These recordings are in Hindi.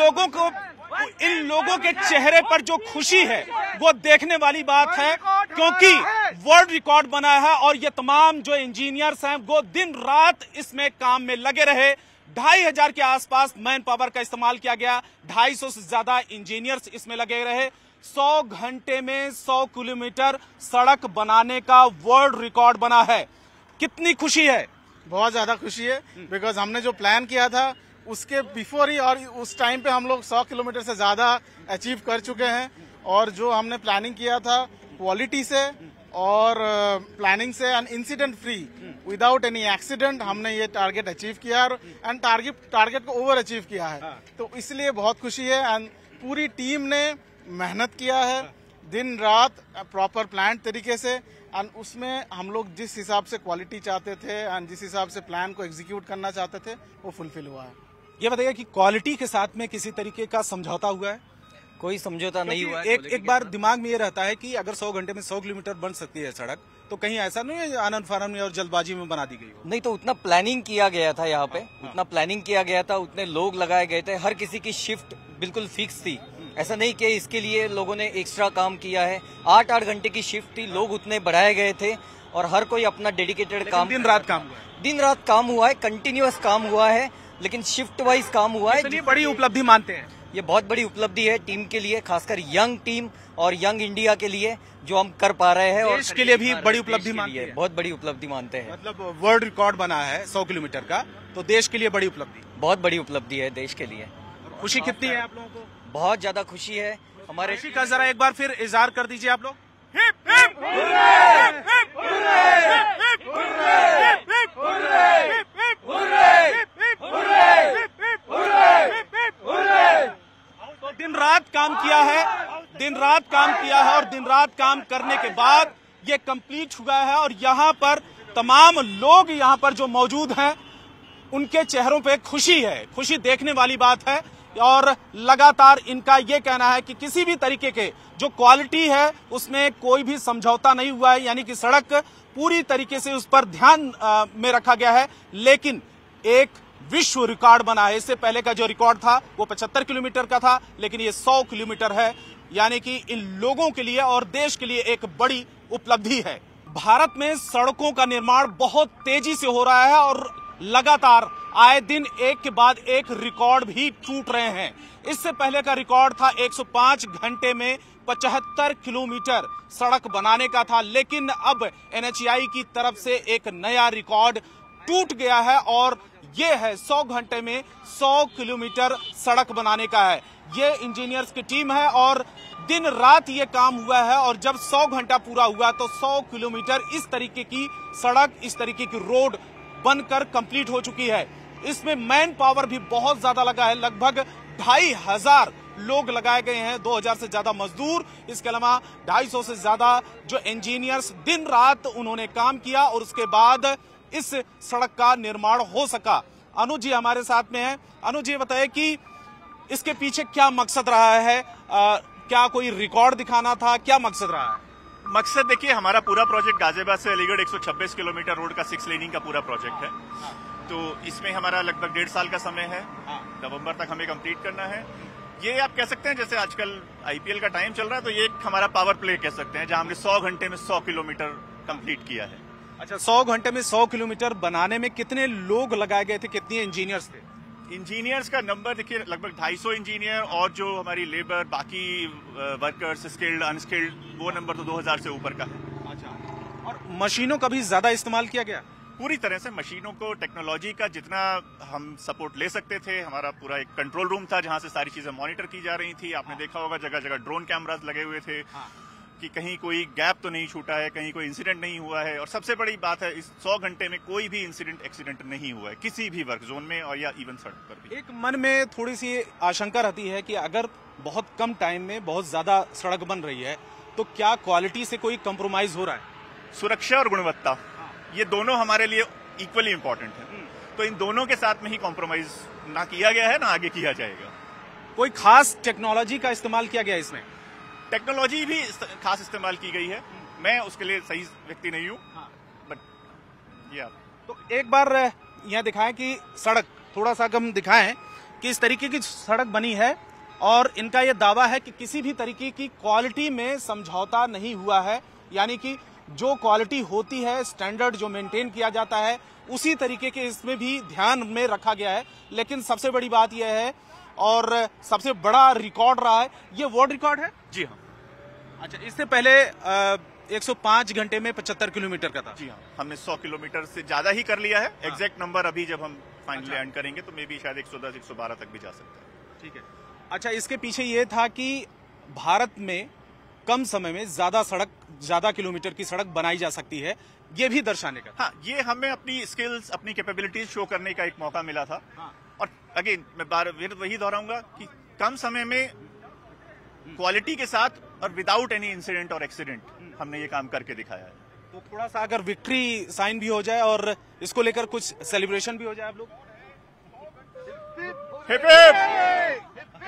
इन लोगों के चेहरे पर जो खुशी है वो देखने वाली बात है, क्योंकि वर्ल्ड रिकॉर्ड बना है और ये तमाम जो इंजीनियर्स हैं वो दिन रात इसमें काम में लगे रहे। 2500 के आसपास मैन पावर का इस्तेमाल किया गया, 250 से ज्यादा इंजीनियर्स इसमें लगे रहे। 100 घंटे में 100 किलोमीटर सड़क बनाने का वर्ल्ड रिकॉर्ड बना है। कितनी खुशी है? बहुत ज्यादा खुशी है, बिकॉज हमने जो प्लान किया था उसके बिफोर ही और उस टाइम पे हम लोग 100 किलोमीटर से ज्यादा अचीव कर चुके हैं। और जो हमने प्लानिंग किया था क्वालिटी से और प्लानिंग से and incident free without any accident, हमने ये टारगेट अचीव किया एंड टारगेट को ओवर अचीव किया है। तो इसलिए बहुत खुशी है एंड पूरी टीम ने मेहनत किया है दिन रात प्रॉपर प्लान तरीके से, एंड उसमें हम लोग जिस हिसाब से क्वालिटी चाहते थे एंड जिस हिसाब से प्लान को एग्जीक्यूट करना चाहते थे वो फुलफिल हुआ है। ये बताइए कि क्वालिटी के साथ में किसी तरीके का समझौता हुआ है? कोई समझौता नहीं हुआ है। एक बार दिमाग में ये रहता है कि अगर 100 घंटे में 100 किलोमीटर बन सकती है सड़क, तो कहीं ऐसा नहीं है आनंद फानन में और जल्दबाजी में बना दी गई हो? नहीं, तो उतना प्लानिंग किया गया था यहाँ पे, उतना प्लानिंग किया गया था, उतने लोग लगाए गए थे, हर किसी की शिफ्ट बिल्कुल फिक्स थी। ऐसा नहीं कि इसके लिए लोगों ने एक्स्ट्रा काम किया है। 8-8 घंटे की शिफ्ट थी, लोग उतने बढ़ाए गए थे और हर कोई अपना डेडिकेटेड काम, दिन रात काम हुआ है। दिन रात काम हुआ है, कंटिन्यूअस काम हुआ है, लेकिन शिफ्ट वाइज काम हुआ है। ये बड़ी उपलब्धि मानते हैं? ये बहुत बड़ी उपलब्धि है टीम के लिए, खासकर यंग टीम और यंग इंडिया के लिए जो हम कर पा रहे हैं। और देश के लिए भी बड़ी उपलब्धि मानते हैं? बहुत बड़ी उपलब्धि मानते हैं। मतलब वर्ल्ड रिकॉर्ड बना है 100 किलोमीटर का, तो देश के लिए बड़ी उपलब्धि? बहुत बड़ी उपलब्धि है देश के लिए। खुशी कितनी है आप लोगों को? बहुत ज्यादा खुशी है हमारे। खुशी का जरा एक बार फिर इजहार कर दीजिए आप लोग। तो दिन रात काम किया है, दिन रात काम किया है और दिन रात काम करने के बाद ये कंप्लीट हुआ है। और यहाँ पर तमाम लोग यहाँ पर जो मौजूद हैं उनके चेहरों पे खुशी है, खुशी देखने वाली बात है। और लगातार इनका ये कहना है कि किसी भी तरीके के जो क्वालिटी है उसमें कोई भी समझौता नहीं हुआ है, यानी कि सड़क पूरी तरीके से उस पर ध्यान में रखा गया है। लेकिन एक विश्व रिकॉर्ड बना है। इससे पहले का जो रिकॉर्ड था वो 75 किलोमीटर का था, लेकिन ये 100 किलोमीटर है, यानी कि इन लोगों के लिए और देश के लिए एक बड़ी उपलब्धि है। भारत में सड़कों का निर्माण बहुत तेजी से हो रहा है और लगातार आए दिन एक के बाद एक रिकॉर्ड भी टूट रहे हैं। इससे पहले का रिकॉर्ड था 105 घंटे में 75 किलोमीटर सड़क बनाने का था, लेकिन अब NHAI की तरफ से एक नया रिकॉर्ड टूट गया है और ये है 100 घंटे में 100 किलोमीटर सड़क बनाने का है। ये इंजीनियर्स की टीम है और दिन रात ये काम हुआ है और जब 100 घंटा पूरा हुआ तो 100 किलोमीटर इस तरीके की सड़क, इस तरीके की रोड बनकर कंप्लीट हो चुकी है। इसमें मैन पावर भी बहुत ज्यादा लगा है, लगभग 2500 लोग लगाए गए हैं, 2000 से ज्यादा मजदूर, इसके अलावा 250 से ज्यादा जो इंजीनियर्स दिन रात उन्होंने काम किया और उसके बाद इस सड़क का निर्माण हो सका। अनुज जी हमारे साथ में हैं। अनुज जी बताइए कि इसके पीछे क्या मकसद रहा है? क्या कोई रिकॉर्ड दिखाना था? क्या मकसद रहा है? मकसद देखिए, हमारा पूरा प्रोजेक्ट गाजियाबाद से अलीगढ़ 126 किलोमीटर रोड का 6 लेनिंग का पूरा प्रोजेक्ट है। तो इसमें हमारा लगभग 1.5 साल का समय है, नवंबर तक हमें कंप्लीट करना है। ये आप कह सकते हैं जैसे आजकल IPL का टाइम चल रहा है, तो ये एक हमारा पावर प्ले कह सकते हैं, जहां हमने 100 घंटे में 100 किलोमीटर कंप्लीट किया है। अच्छा, 100 घंटे में 100 किलोमीटर बनाने में कितने लोग लगाए गए थे, कितने इंजीनियर्स थे? इंजीनियर्स का नंबर देखिए, लगभग 250 इंजीनियर और जो हमारी लेबर, बाकी वर्कर्स, स्किल्ड, अनस्किल्ड, वो नंबर तो 2000 से ऊपर का है। अच्छा, और मशीनों का भी ज्यादा इस्तेमाल किया गया? पूरी तरह से मशीनों को, टेक्नोलॉजी का जितना हम सपोर्ट ले सकते थे। हमारा पूरा एक कंट्रोल रूम था जहां से सारी चीजें मॉनिटर की जा रही थी। आपने देखा होगा जगह जगह ड्रोन कैमरास लगे हुए थे कि कहीं कोई गैप तो नहीं छूटा है, कहीं कोई इंसिडेंट नहीं हुआ है। और सबसे बड़ी बात है, इस 100 घंटे में कोई भी एक्सीडेंट नहीं हुआ है किसी भी वर्क जोन में और या इवन सड़क पर भी। एक मन में थोड़ी सी आशंका रहती है कि अगर बहुत कम टाइम में बहुत ज्यादा सड़क बन रही है तो क्या क्वालिटी से कोई कंप्रोमाइज हो रहा है? सुरक्षा और गुणवत्ता, ये दोनों हमारे लिए इक्वली इम्पोर्टेंट है, तो इन दोनों के साथ में ही कॉम्प्रोमाइज ना किया गया है, ना आगे किया जाएगा। कोई खास टेक्नोलॉजी का इस्तेमाल किया गया इसमें? टेक्नोलॉजी भी खास इस्तेमाल की गई है, मैं उसके लिए सही व्यक्ति नहीं हूँ, बट या तो एक बार यहाँ दिखाएं कि सड़क, थोड़ा सा हम दिखाएं कि इस तरीके की सड़क बनी है और इनका ये दावा है कि किसी भी तरीके की क्वालिटी में समझौता नहीं हुआ है, यानी कि जो क्वालिटी होती है, स्टैंडर्ड जो मेंटेन किया जाता है, उसी तरीके के इसमें भी ध्यान में रखा गया है। लेकिन सबसे बड़ी बात यह है और सबसे बड़ा रिकॉर्ड रहा है, ये वर्ल्ड रिकॉर्ड है। जी हाँ। अच्छा, इससे पहले 105 घंटे में 75 किलोमीटर का था। जी हाँ, हमने 100 किलोमीटर से ज्यादा ही कर लिया है। एग्जैक्ट नंबर अभी जब हम फाइनली एंड करेंगे तो मे बी शायद 110 112 तक भी जा सकता है। ठीक है। अच्छा, इसके पीछे ये था कि भारत में कम समय में ज्यादा किलोमीटर की सड़क बनाई जा सकती है, ये भी दर्शाने का। हाँ, ये हमें अपनी स्किल्स, अपनी कैपेबिलिटीज शो करने का एक मौका मिला था। हाँ। और अगेन मैं वही दोहराऊंगा कि कम समय में क्वालिटी के साथ और विदाउट एनी इंसिडेंट और एक्सीडेंट हमने ये काम करके दिखाया है। तो थोड़ा सा अगर विक्ट्री साइन भी हो जाए और इसको लेकर कुछ सेलिब्रेशन भी हो जाए आप लोग। Hip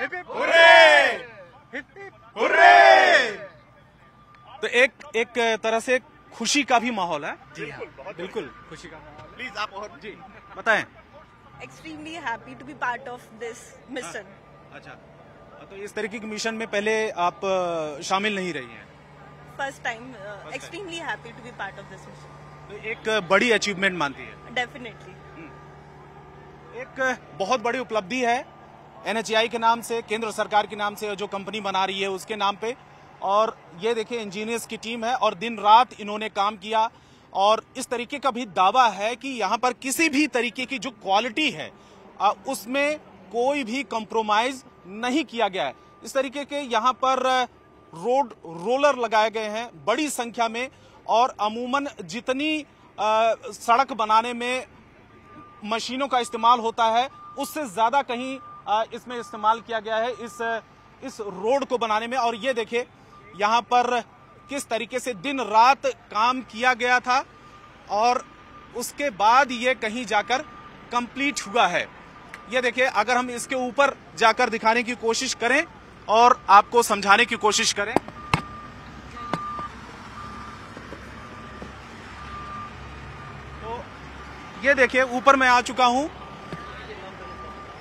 hip hurray! हुर्रे! तो एक तरह से खुशी का भी माहौल है। जी हाँ, बिल्कुल खुशी का माहौल। प्लीज आप और जी बताएं। Extremely happy to be part of this mission. अच्छा, तो इस तरीके के मिशन में पहले आप शामिल नहीं रही हैं। First time, extremely happy to be part of this mission. तो एक बड़ी अचीवमेंट मानती है। Definitely. एक बहुत बड़ी उपलब्धि है NHAI के नाम से, केंद्र सरकार के नाम से, जो कंपनी बना रही है उसके नाम पे। और ये देखिए इंजीनियर्स की टीम है और दिन रात इन्होंने काम किया और इस तरीके का भी दावा है कि यहाँ पर किसी भी तरीके की जो क्वालिटी है उसमें कोई भी कॉम्प्रोमाइज नहीं किया गया है। इस तरीके के यहाँ पर रोड रोलर लगाए गए हैं बड़ी संख्या में और अमूमन जितनी सड़क बनाने में मशीनों का इस्तेमाल होता है उससे ज्यादा कहीं इसमें इस्तेमाल किया गया है इस रोड को बनाने में। और ये देखिए यहाँ पर किस तरीके से दिन रात काम किया गया था और उसके बाद ये कहीं जाकर कंप्लीट हुआ है। ये देखिए, अगर हम इसके ऊपर जाकर दिखाने की कोशिश करें और आपको समझाने की कोशिश करें तो ये देखिए ऊपर मैं आ चुका हूं।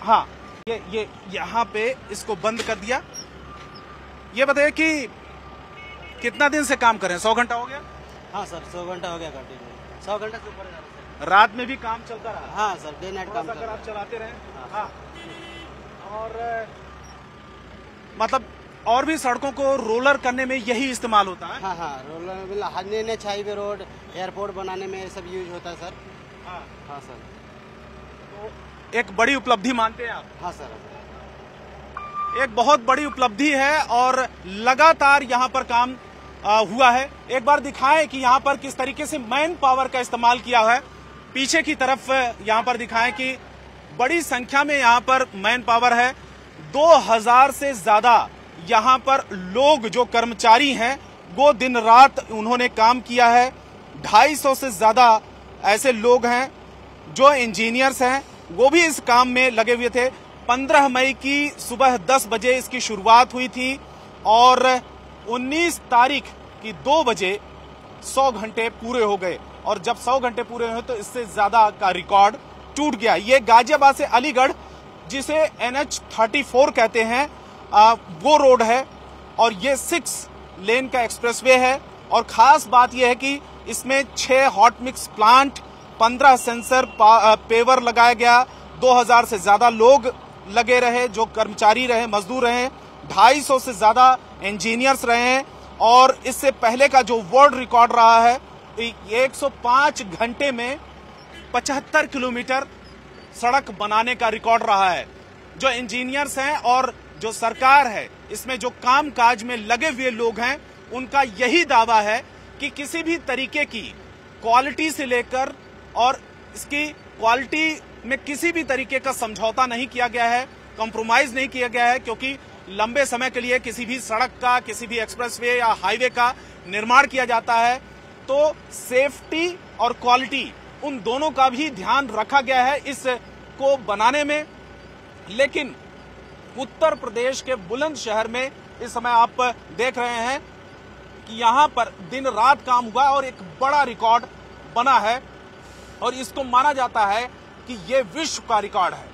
हाँ, ये यहाँ पे इसको बंद कर दिया। ये बताइए कि कितना दिन से काम कर रहे हैं? 100 घंटा हो गया? हाँ सर, 100 घंटा हो गया कंटिन्यू। 100 घंटा से ऊपर जा रहा है सर। रात में भी काम चलता रहा? हाँ सर, डे नाइट काम अगर कर आप चलाते रहे। हाँ। और मतलब और भी सड़कों को रोलर करने में यही इस्तेमाल होता है? हाँ हाँ, roller NH highway road, airport बनाने में ये सब यूज होता है सर। हाँ। हाँ सर। तो एक बड़ी उपलब्धि मानते हैं आप? हाँ सर। एक बहुत बड़ी उपलब्धि है और लगातार यहाँ पर काम हुआ है। एक बार दिखाएं कि यहाँ पर किस तरीके से मैन पावर का इस्तेमाल किया है। पीछे की तरफ यहाँ पर दिखाएं कि बड़ी संख्या में यहाँ पर मैन पावर है। 2000 से ज्यादा यहाँ पर लोग जो कर्मचारी हैं वो दिन रात उन्होंने काम किया है। 250 से ज्यादा ऐसे लोग हैं जो इंजीनियर्स हैं, वो भी इस काम में लगे हुए थे। 15 मई की सुबह 10 बजे इसकी शुरुआत हुई थी और 19 तारीख की 2 बजे 100 घंटे पूरे हो गए और जब 100 घंटे पूरे हुए तो इससे ज्यादा का रिकॉर्ड टूट गया। ये गाजियाबाद से अलीगढ़, जिसे NH34 कहते हैं, वो रोड है और ये 6 लेन का एक्सप्रेसवे है। और खास बात यह है कि इसमें 6 hot mix plant, 15 sensor paver लगाया गया। 2000 से ज्यादा लोग लगे रहे, जो कर्मचारी रहे, मजदूर रहे। 250 से ज्यादा इंजीनियर्स रहे हैं और इससे पहले का जो वर्ल्ड रिकॉर्ड रहा है 105 घंटे में 75 किलोमीटर सड़क बनाने का रिकॉर्ड रहा है। जो इंजीनियर्स हैं और जो सरकार है, इसमें जो काम काज में लगे हुए लोग हैं, उनका यही दावा है कि किसी भी तरीके की क्वालिटी से लेकर और इसकी क्वालिटी में किसी भी तरीके का समझौता नहीं किया गया है, कॉम्प्रोमाइज नहीं किया गया है, क्योंकि लंबे समय के लिए किसी भी सड़क का, किसी भी एक्सप्रेसवे या हाईवे का निर्माण किया जाता है तो सेफ्टी और क्वालिटी, उन दोनों का भी ध्यान रखा गया है इसको बनाने में। लेकिन उत्तर प्रदेश के बुलंदशहर में इस समय आप देख रहे हैं कि यहां पर दिन रात काम हुआ और एक बड़ा रिकॉर्ड बना है और इसको माना जाता है कि ये विश्व का रिकॉर्ड है।